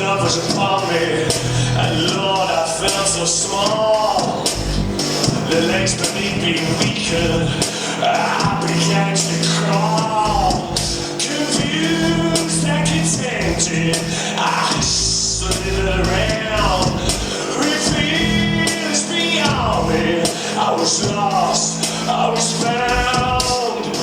love was upon me, and Lord, I felt so small. The legs beneath me weakened, I began to crawl. Confused and contented, I slid around. With fears beyond me, I was lost, I was found.